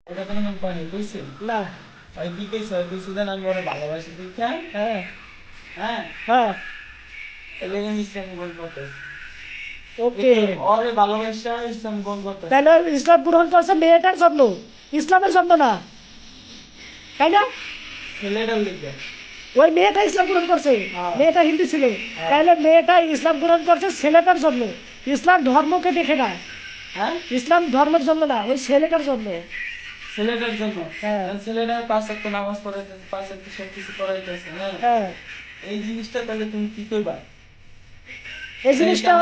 এটা কোনো পানি বুঝছেন না। ওই কি কইছে ওই কইছে যে আমি ওরে ভালোবাসি দেখা হ্যাঁ হ্যাঁ হ্যাঁ এলে ইসলাম গোল করতে ওকে। ওরে ভালোবাসা ইসলাম গোল করতে তাহলে ইসলাম গ্রহণ করছে মেয়েটার জন্য, ইসলামের জন্য না, তাই না? ছেলেটার লিখে ওই মেয়েটা ইসলাম গ্রহণ করছে, হ্যাঁ। মেয়েটা হিন্দু ছিল, হ্যাঁ। তাহলে মেয়েটা ইসলাম গ্রহণ করছে ছেলেটার জন্য, ইসলাম ধর্মকে দেখে না, হ্যাঁ ইসলাম ধর্মের জন্য না, ওই ছেলেটার জন্য। ছেলেটার জন্য হ্যাঁ ছেলেটা 5 ওয়াক্ত নামাজ পড়াইতেছে 5 ওয়াক্ত সব কিছু করাইতেছে হ্যাঁ হ্যাঁ এই জিনিসটা তাহলে তুমি কি করবা এই জিনিসটা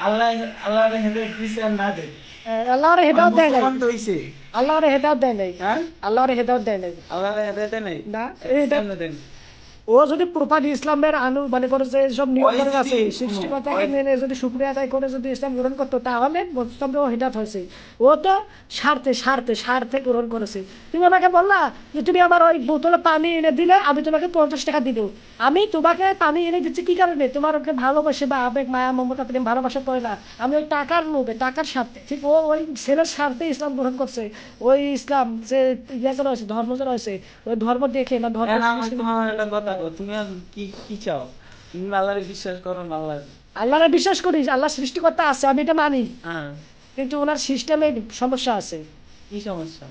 আল্লাহ আল্লাহর হেদায়েত দিছে আর না দেয় আল্লাহর হেদায়েত দেয় নাই, মুসলমান তো হইছে আল্লাহর হেদায়েত দেয় নাই, হ্যাঁ আল্লাহর হেদায়েত দেয় নাই আল্লাহর হেদায়েত নাই না। এটা কেমনে দেন ও যদি প্রপার ইসলামের মানে করে যে সব নিয়ম ওই কানুন যদি- আছে সৃষ্টিকর্তাকে ওই- মেনে যদি শুকরিয়া আদায় করে যদি ইসলাম গ্রহণ করতো তাহলে মুসলিমরাও হিদায়াত হয়েছে। ও তো স্বার্থে স্বার্থে স্বার্থে গ্রহণ করেছে। তুমি আমাকে বললা যে তুমি আমার ওই বোতলে পানি এনে দিলে আমি তোমাকে 50 টাকা দিব, আমি তোমাকে পানি এনে দিচ্ছি কি কারণে? তোমার ওকে ভালোবাসে বা আবেগ মায়া মমতা প্রেম ভালোবাসা করে না, আমি ওই টাকার লোভে টাকার স্বার্থে। ঠিক ও ওই ছেলের স্বার্থে ইসলাম গ্রহণ করছে। ওই ইসলাম যে ইয়ে যে রয়েছে ধর্ম যে রয়েছে ওই ধর্ম দেখে না ধর্ম এখন আমার তোমার একটা কথা কও, তুমি আর কি কি চাও তুমি আল্লাহরে বিশ্বাস করো না আল্লাহ আল্লাহরে বিশ্বাস করি, আল্লাহ সৃষ্টিকর্তা আছে, আমি এটা মানি, হ্যাঁ কিন্তু ওনার সিস্টেমে সমস্যা আছে। কি সমস্যা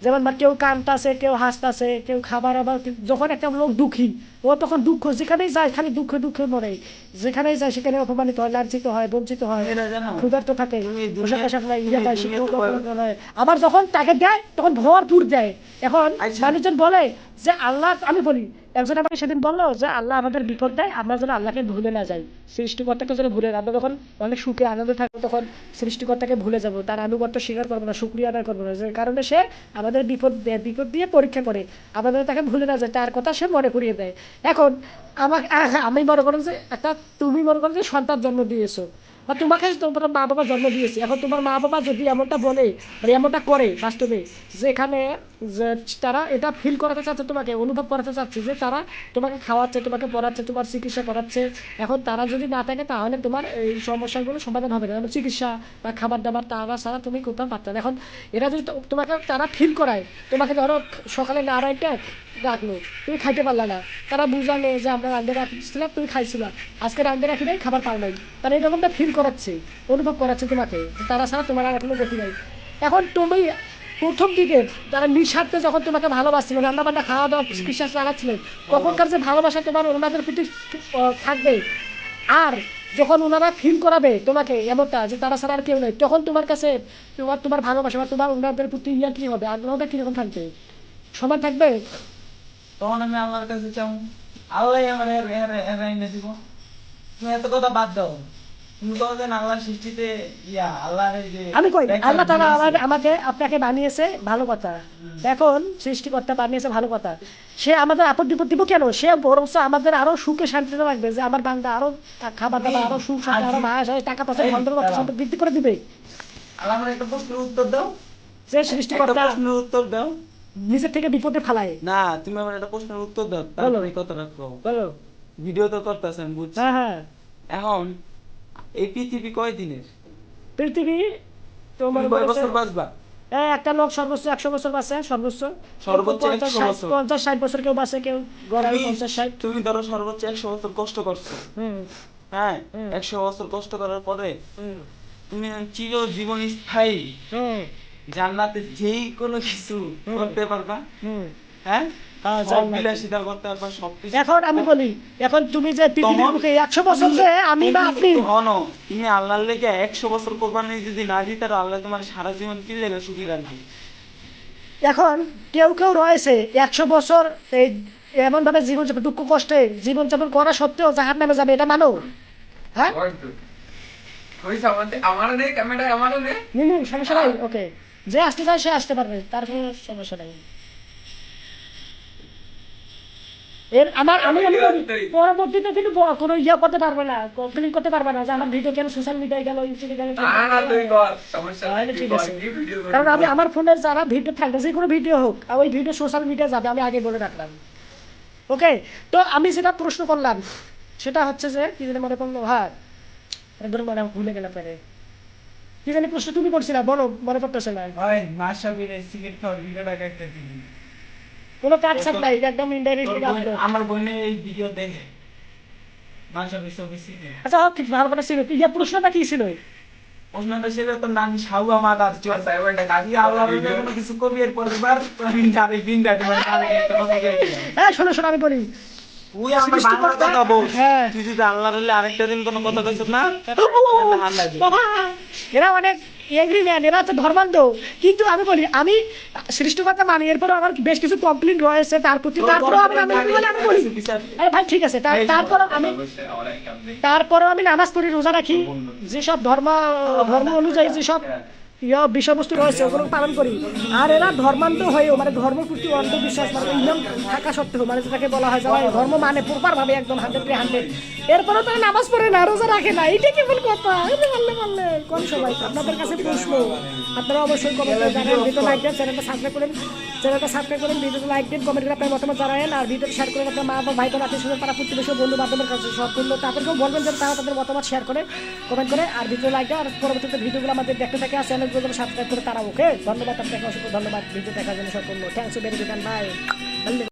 যেমন বা কেউ কানতাছে, কেউ হাসতাছে, কেউ খাবার আবার যখন একটা লোক দুঃখী ও তখন দুঃখ যেখানেই যায় খালি দুঃখে দুঃখে মরে, যেখানেই যায় সেখানে অপমানিত হয়, লাঞ্ছিত হয়, বঞ্চিত হয়, এটা জানো ক্ষুধার্ত থাকে, তুমি পোশাক আশাক নাই, ইয়ে নাই, তুমি শিক্ষক তো নয়। আবার যখন তাকে দেয় তখন ভরপুর দেয়। এখন আচ্ছা। মানুষজন বলে যে আল্লাহ, আমি বলি একজন আমাকে সেদিন বললো যে আল্লাহ আমাদের বিপদ দেয়, আমরা যেন আল্লাহকে ভুলে না যাই, সৃষ্টিকর্তাকে যেন ভুলে না। আমরা যখন অনেক সুখে আনন্দে থাকবো তখন সৃষ্টিকর্তাকে ভুলে যাবো, তার আনুগত্য স্বীকার করবো না, শুকরিয়া আদায় করবো না, যে কারণে সে আমাদের বিপদ দেয়, বিপদ দিয়ে পরীক্ষা করে, আমাদের তাকে ভুলে না যায়, তার কথা সে মনে করিয়ে দেয়। এখন আমাকে আমি মনে করেন যে একটা, তুমি মনে করো যে সন্তান জন্ম দিয়েছো বা তোমাকে তোমার মা বাবা জন্ম দিয়েছে, এখন তোমার মা বাবা যদি এমনটা বলে মানে এমনটা করে বাস্তবে, যেখানে যে তারা এটা ফিল করাতে চাচ্ছে, তোমাকে অনুভব করাতে চাচ্ছে যে তারা তোমাকে খাওয়াচ্ছে, তোমাকে পড়াচ্ছে, তোমার চিকিৎসা করাচ্ছে, এখন তারা যদি না থাকে তাহলে তোমার এই সমস্যাগুলো সমাধান হবে না, যেমন চিকিৎসা বা খাবার দাবার তারা ছাড়া তুমি করতে পারত না। এখন এরা যদি তোমাকে তারা ফিল করায়, তোমাকে ধরো সকালে নাড়াইটা রাখলো, তুমি খাইতে পারলা না, তারা বুঝালে যে আমরা রান্ধে রাখছিলাম তুমি খাইছিলাম, আজকে রান্ধে রাখি নাই খাবার পাও নাই, তারা এরকমটা ফিল করাচ্ছে, অনুভব করাচ্ছে তোমাকে, তারা ছাড়া তোমার আর কোনো গতি নাই। এখন তুমি প্রথম দিকে তারা নিঃস্বার্থে যখন তোমাকে ভালোবাসছিল, রান্না বান্না খাওয়া দাওয়া চিকিৎসা চালাচ্ছিলেন, তখনকার যে ভালোবাসা তোমার ওনাদের প্রতি থাকবে, আর যখন ওনারা ফিল করাবে তোমাকে এমনটা যে তারা ছাড়া আর কেউ নেই, তখন তোমার কাছে তোমার তোমার ভালোবাসা বা তোমার ওনাদের প্রতি ইয়া কী হবে, আগ্রহটা কীরকম থাকবে, সমান থাকবে? তখন আমি আল্লাহর কাছে চাও আল্লাহ আমার এনে দিব তুমি এত কথা বাদ দাও তুমি তো জান আল্লাহর সৃষ্টিতে ইয়া আল্লাহর যে আমি কই আল্লাহ তাআলা দিয়েছে। আমাকে আপনাকে বানিয়েছে ভালো কথা, এখন সৃষ্টিকর্তা বানিয়েছে ভালো কথা, সে আমাদের আপদ বিপদ দিব কেন? সে বরঞ্চ আমাদের আরো সুখে শান্তিতে রাখবে, যে আমার বান্দা আরো খাবার দাবার আরো সুখ শান্তি আরো মাস টাকা পয়সা খন্ডন সম্পদ বৃদ্ধি করে দিবে। আল্লাহ আমার একটা প্রশ্নের উত্তর দাও যে একটা সৃষ্টিকর্তা প্রশ্নের উত্তর দাও নিজের থেকে বিপদে ফালায়। না তুমি আমার একটা প্রশ্নের উত্তর দাও তারপরে এই কথাটা কও বলো। ভিডিও তো করতেছেন বুঝছি হ্যাঁ হ্যাঁ এখন এই পৃথিবী কয় দিনের পৃথিবী তুমি তোমার কয় বছর বাঁচবা একটা লোক সর্বোচ্চ 100 বছর বাঁচে, সর্বোচ্চ সর্বোচ্চ 100 বছর। 50-60 বছর কেউ বাঁচে, কেউ গড়াই তুমি- 50-60। তুমি ধরো সর্বোচ্চ 100 বছর কষ্ট করছো হুম হ্যাঁ হুম। 100 বছর কষ্ট করার পরে হুম তুমি চিরজীবন স্থায়ী হুম জান্নাতে যেই কোনো কিছু করতে পারবা হুম। হ্যাঁ হ্যাঁ, সব জান্নাতে। বিলাসিতা করতে পারবা সবকিছু এখন আমি বলি, এখন তুমি যে পৃথিবীর তখন- বুকে 100 বছর যে আমি বা আপনি, হনো তুমি আল্লাহর লেগে 100 বছর কোরবানি যদি না দিতে পারো আল্লাহ তোমার সারা জীবন কি জায়গা সুখী রাখবে এখন কেউ কেউ রয়েছে 100 বছর এই এমন ভাবে জীবন যাপন দুঃখ কষ্টে জীবন যাপন করা সত্ত্বেও জাহান্নামে যাবে, এটা মানো? হ্যাঁ সমস্যা নাই, ওকে, যে আসতে চায় সে আসতে পারবে, তার কোনো সমস্যা নাই। এর আমার আমি মনে করি পরবর্তীতে কিন্তু কোনো ইয়ে করতে পারবে না, কমপ্লেন করতে পারবে না যে আমার ভিডিও কেন সোশ্যাল মিডিয়ায় গেল, ইউটিউবে গেল। ঠিক আছে, কারণ আমি আমার ফোনের যারা ভিডিও থাকবে যে কোনো ভিডিও হোক ওই ভিডিও সোশ্যাল মিডিয়া যাবে, আমি আগে বলে রাখলাম। ওকে, তো আমি যেটা প্রশ্ন করলাম সেটা হচ্ছে যে কি যদি মনে করলো, হ্যাঁ ধরুন মানে ভুলে গেলাম পরে কি জানি প্রশ্ন তুমি করছিলা, বলো, মনে পড়তেছে না। ওই মাশরাফির সিগারেট খাওয়ার ভিডিওটা একটা দিবি। কোনো কাজ সাপ নাই, এটা একদম ইনডাইরেক্টলি আমার বোনের এই ভিডিও দেখে মাশরাফির ছবি ছিল। আচ্ছা ঠিক ভালো কথা ছিল, ইয়া প্রশ্নটা কি ছিল? ওনারা ছিল তো নানি শাহু আমার আর চল তাই ওইটা কাজী আল্লাহর কোনো কিছু করবি এর পরের আমি যাবে বিন্দা মানে আরে একটা কথা কইছিলাম। হ্যাঁ শোনো শোনো, আমি বলি তুই আমার বাংলা কথা বল। হ্যাঁ। তুই যদি আল্লাহর হলে আরেকটা দিন কোনো কথা কইছ না হাল্লা দিবি। বাবা, এরা অনেক এগ্রি ম্যান, এরা তো ধর্মান্ধ। কিন্তু আমি বলি, আমি সৃষ্টিকর্তা মানি, এরপরে আমার বেশ কিছু কমপ্লেন রয়েছে তার প্রতি, তারপরেও আমি বলি আরে ভাই ঠিক আছে, তারপরেও আমি নামাজ পড়ি, রোজা রাখি, যেসব ধর্ম অনুযায়ী যেসব বিষয়বস্তু রয়েছে ওগুলো পালন করি। আর এরা ধর্মান্ধ হয়েও, মানে ধর্মের প্রতি অন্ধবিশ্বাস, মানে ইলম থাকা সত্ত্বেও, মানে যেটাকে বলা হয় যারা ধর্ম মানে প্রপার ভাবে একদম 100% এরপরেও তারা নামাজ পড়ে না, রোজা রাখে না। এটা কেমন কথা? এটা বললে কোন সবাই আপনাদের কাছে প্রশ্ন, আপনারা অবশ্যই কমেন্টে জানান, ভিডিও লাইক দেন, চ্যানেলটা সাবস্ক্রাইব করেন, ভিডিওটা লাইক দিন, কমেন্ট করে আপনার মতামত জানান, আর ভিডিওটা শেয়ার করেন আপনার মা বা ভাই বোন, আত্মীয়-স্বজন, পাড়া প্রতিবেশী, বন্ধু বান্ধবের কাছে সম্পূর্ণ। তাদেরকেও বলবেন যে তারা তাদের মতামত শেয়ার করে, কমেন্ট করে, আর ভিডিও লাইক দেন। আর পরবর্তীতে ভিডিওগুলো আমাদের দেখতে থাকে, আর চ্যানেলগুলো সাবস্ক্রাইব করে তারা। ওকে, ধন্যবাদ আপনাকে, অসংখ্য ধন্যবাদ ভিডিও দেখার জন্য সম্পূর্ণ। Thanks very much, by.